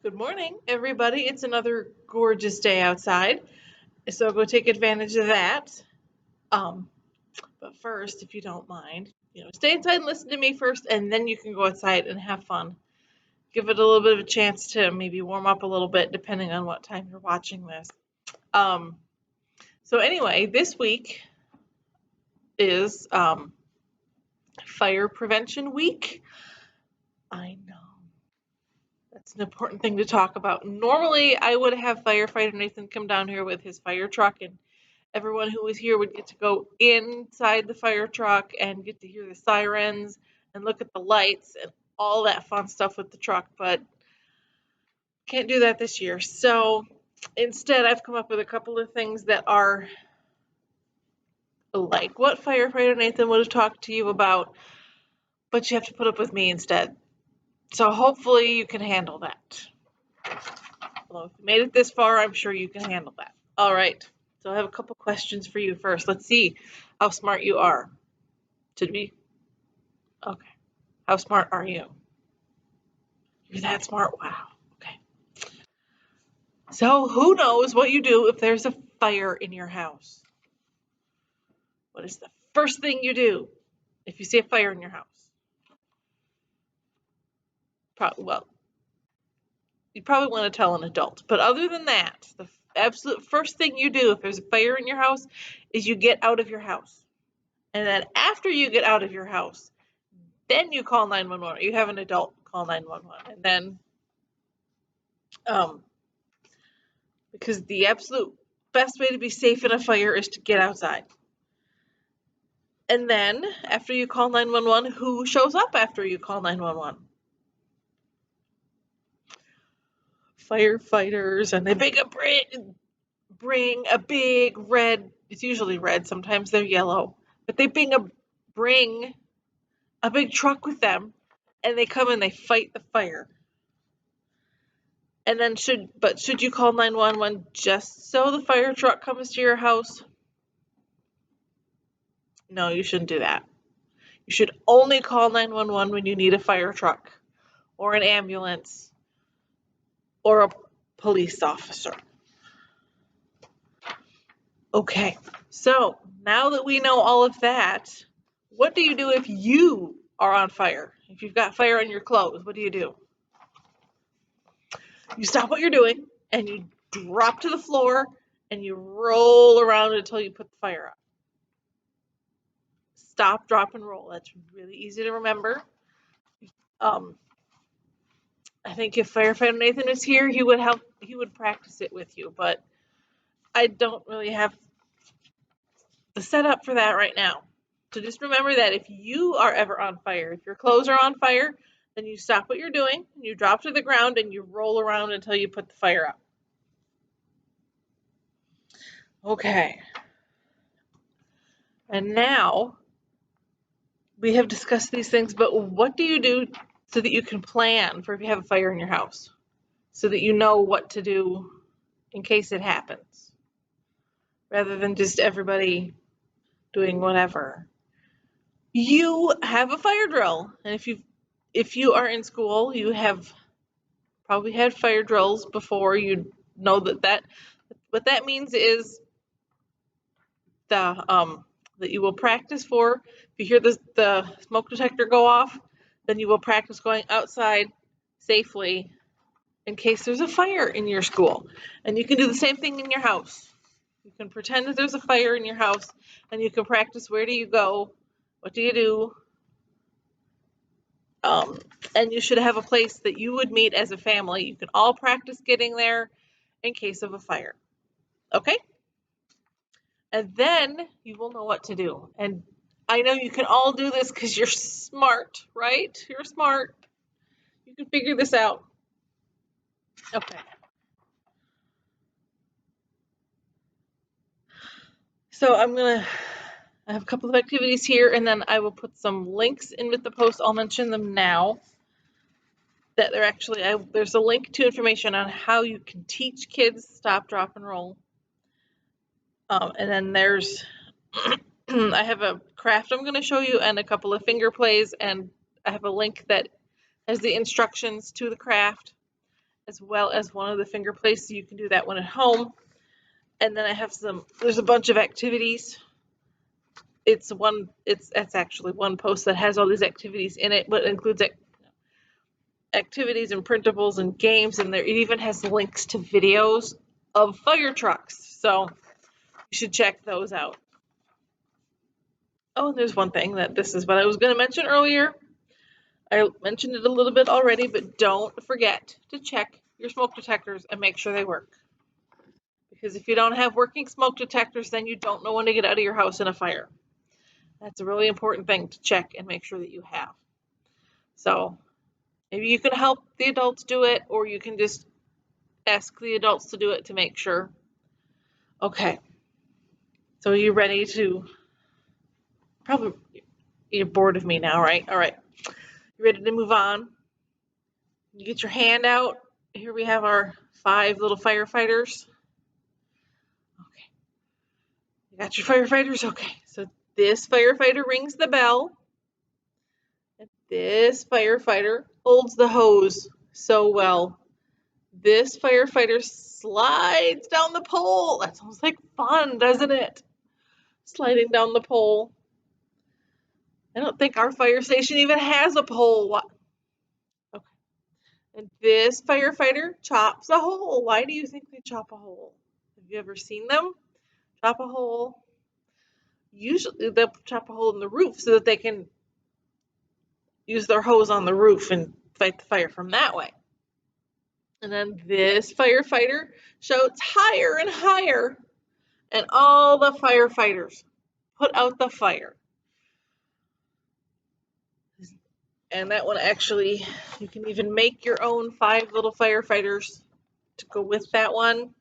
Good morning, everybody. It's another gorgeous day outside, so go take advantage of that. Um, but first, if you don't mind, stay inside and listen to me first, and then you can go outside and have fun. Give it a little bit of a chance to maybe warm up a little bit, depending on what time you're watching this. Um, so anyway, this week is Fire Prevention Week. I know. That's an important thing to talk about. Normally, I would have firefighter Nathan come down here with his fire truck, and everyone who was here would get to go inside the fire truck and get to hear the sirens and look at the lights and all that fun stuff with the truck, but can't do that this year. So instead, I've come up with a couple of things that are like what firefighter Nathan would have talked to you about, but you have to put up with me instead. So hopefully you can handle that. Well, if you made it this far, I'm sure you can handle that. All right. So I have a couple questions for you first. Let's see how smart you are. Should we? Okay. How smart are you? You're that smart? Wow. Okay. So who knows what you do if there's a fire in your house? What is the first thing you do if you see a fire in your house? Well, you probably want to tell an adult. But other than that, the absolute first thing you do if there's a fire in your house is you get out of your house. And then after you get out of your house, then you call 911. You have an adult call 911. And then, because the absolute best way to be safe in a fire is to get outside. And then, after you call 911, who shows up after you call 911? Firefighters, and they bring a big red, it's usually red, sometimes they're yellow, but they bring a big truck with them, and they come and they fight the fire. And then should you call 911 just so the fire truck comes to your house? No, you shouldn't do that. You should only call 911 when you need a fire truck or an ambulance or a police officer. Okay, so now that we know all of that, what do you do if you are on fire? If you've got fire on your clothes, what do? You stop what you're doing and you drop to the floor and you roll around until you put the fire out. Stop, drop, and roll. That's really easy to remember. I think if firefighter Nathan was here, he would practice it with you, but I don't really have the setup for that right now. So just remember that if you are ever on fire, if your clothes are on fire, then you stop what you're doing, you drop to the ground, and you roll around until you put the fire out. Okay. And now we have discussed these things, but what do you do so that you can plan for if you have a fire in your house? So that you know what to do in case it happens, rather than just everybody doing whatever. You have a fire drill, and if you are in school, you have probably had fire drills before. You know that what that means is that you will practice for. If you hear the smoke detector go off, then you will practice going outside safely in case there's a fire in your school. And you can do the same thing in your house. You can pretend that there's a fire in your house, and you can practice where do you go, what do you do, and you should have a place that you would meet as a family. You can all practice getting there in case of a fire. Okay? And then you will know what to do. And I know you can all do this because you're smart, right? You're smart. You can figure this out. Okay. So I have a couple of activities here, and then I will put some links in with the post. I'll mention them now. That they're actually, there's a link to information on how you can teach kids stop, drop, and roll. And then there's, I have a craft I'm going to show you and a couple of finger plays, and I have a link that has the instructions to the craft. as well as one of the finger plates, so you can do that one at home. And then I have there's a bunch of activities. That's actually one post that has all these activities in it, but it includes activities and printables and games, and it even has links to videos of fire trucks. So you should check those out. Oh, and there's one thing this is what I was going to mention earlier. I mentioned it a little bit already, but don't forget to check your smoke detectors and make sure they work. Because if you don't have working smoke detectors, then you don't know when to get out of your house in a fire. That's a really important thing to check and make sure that you have. So maybe you can help the adults do it, or you can just ask the adults to do it to make sure. Okay. So are you ready to, probably you're bored of me now, right? All right. You ready to move on? You get your hand out. Here we have our 5 little firefighters. Okay. You got your firefighters? Okay. So this firefighter rings the bell. And this firefighter holds the hose so well. This firefighter slides down the pole. That sounds like fun, doesn't it? Sliding down the pole. I don't think our fire station even has a pole. Okay. And this firefighter chops a hole. Why do you think they chop a hole? Have you ever seen them chop a hole? Usually they'll chop a hole in the roof so that they can use their hose on the roof and fight the fire from that way. And then this firefighter shouts higher and higher, and all the firefighters put out the fire. And that one actually, you can even make your own 5 little firefighters to go with that one.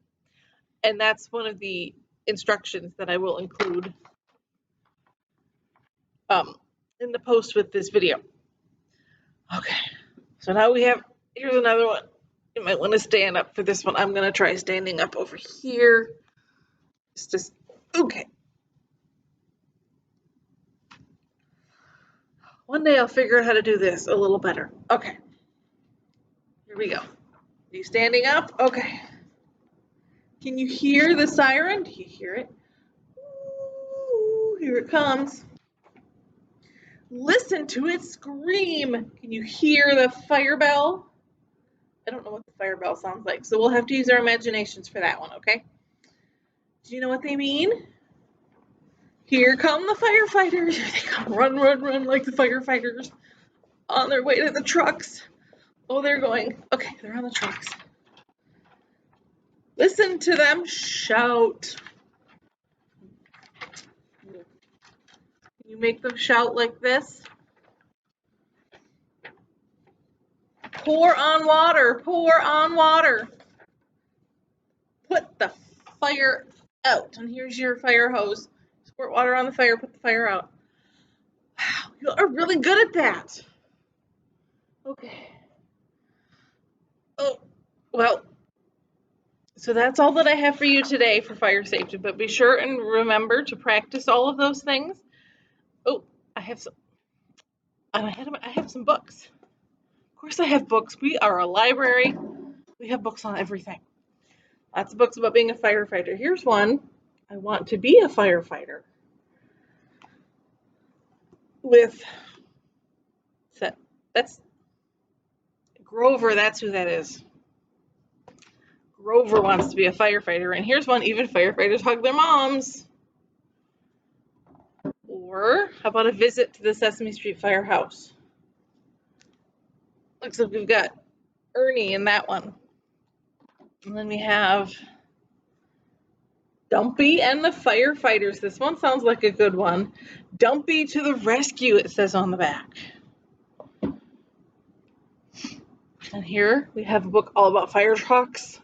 And that's one of the instructions that I will include in the post with this video. Okay, so now here's another one. You might want to stand up for this one. I'm going to try standing up over here. It's just, okay. One day I'll figure out how to do this a little better. Okay, here we go. Are you standing up? Okay. Can you hear the siren? Do you hear it? Ooh, here it comes. Listen to it scream. Can you hear the fire bell? I don't know what the fire bell sounds like, so we'll have to use our imaginations for that one, okay? Do you know what they mean? Here come the firefighters. Here they come. Run, run, run like the firefighters on their way to the trucks. Oh, they're going. Okay, they're on the trucks. Listen to them shout. Can you make them shout like this? Pour on water, pour on water. Put the fire out. And here's your fire hose. Squirt water on the fire, put the fire out. Wow, you are really good at that. Okay. Oh, well, so that's all that I have for you today for fire safety, but be sure and remember to practice all of those things. Oh, I have some books. Of course I have books. We are a library. We have books on everything. Lots of books about being a firefighter. Here's one. I want to be a firefighter. That's Grover, that's who that is. Grover wants to be a firefighter. And here's one, even firefighters hug their moms. Or how about a visit to the Sesame Street Firehouse? Looks like we've got Ernie in that one. And then we have Dumpy and the Firefighters. This one sounds like a good one. Dumpy to the rescue, it says on the back. And here we have a book all about fire trucks.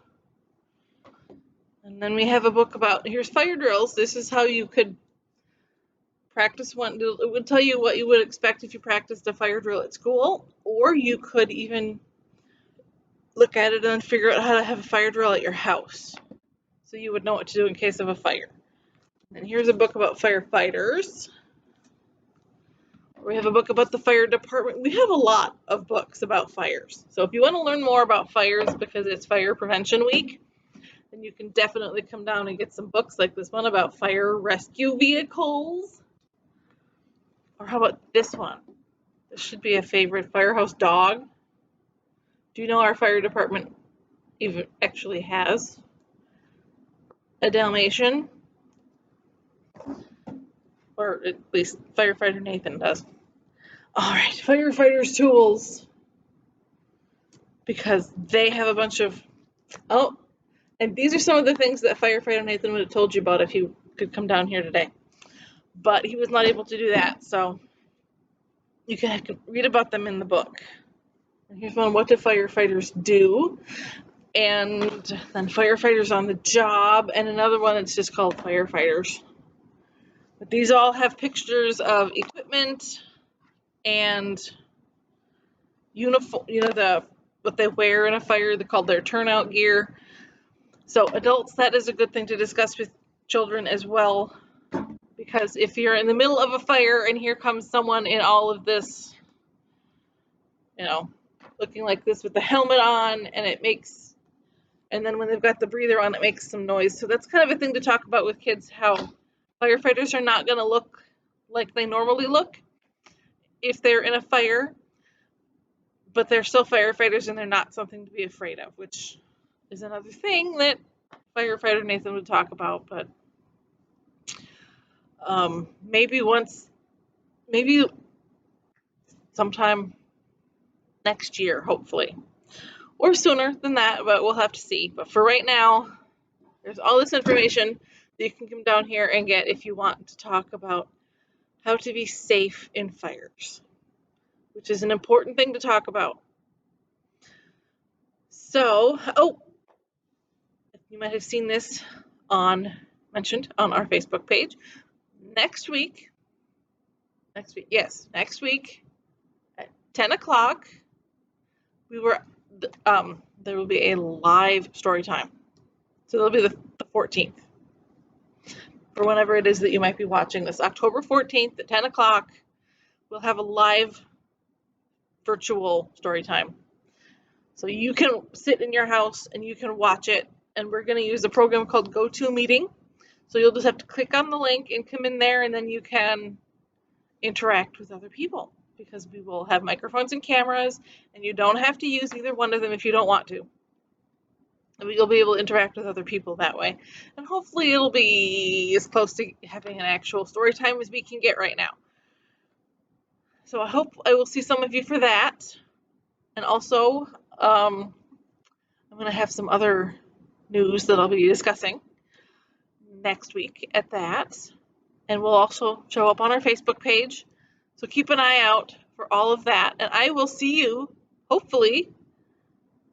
And then we have a book about, here's fire drills. This is how you could practice one. It would tell you what you would expect if you practiced a fire drill at school, or you could even look at it and figure out how to have a fire drill at your house, so you would know what to do in case of a fire. And here's a book about firefighters. We have a book about the fire department. We have a lot of books about fires. So if you want to learn more about fires because it's Fire Prevention Week, then you can definitely come down and get some books like this one about fire rescue vehicles. Or how about this one? This should be a favorite, Firehouse Dog. Do you know our fire department even actually has a Dalmatian? Or at least firefighter Nathan does. All right, firefighters tools. Because they have a bunch of, oh, and these are some of the things that firefighter Nathan would have told you about if he could come down here today. But he was not able to do that, so you can read about them in the book. And here's one, what do firefighters do? And then firefighters on the job, and another one that's just called firefighters. But these all have pictures of equipment and uniform, what they wear in a fire. They're called their turnout gear. So adults, that is a good thing to discuss with children as well, because if you're in the middle of a fire and here comes someone in all of this, looking like this with the helmet on, and then when they've got the breather on, it makes some noise. So that's kind of a thing to talk about with kids, how firefighters are not going to look like they normally look if they're in a fire, but they're still firefighters and they're not something to be afraid of, which is another thing that firefighter Nathan would talk about. But maybe sometime next year, hopefully, or sooner than that, but we'll have to see. But for right now, there's all this information that you can come down here and get if you want to talk about how to be safe in fires, which is an important thing to talk about. So, you might have seen this mentioned on our Facebook page. Next week at 10 o'clock, there will be a live story time. So it'll be the 14th. For whenever it is that you might be watching this. October 14th at 10 o'clock, we'll have a live virtual story time. So you can sit in your house and you can watch it. And we're going to use a program called GoToMeeting. So you'll just have to click on the link and come in there, and then you can interact with other people, because we will have microphones and cameras, and you don't have to use either one of them if you don't want to. You'll be able to interact with other people that way. And hopefully it'll be as close to having an actual story time as we can get right now. So I hope I will see some of you for that. And also, I'm going to have some other news that I'll be discussing next week at that. And we'll also show up on our Facebook page. So keep an eye out for all of that. And I will see you, hopefully,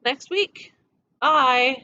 next week. Bye.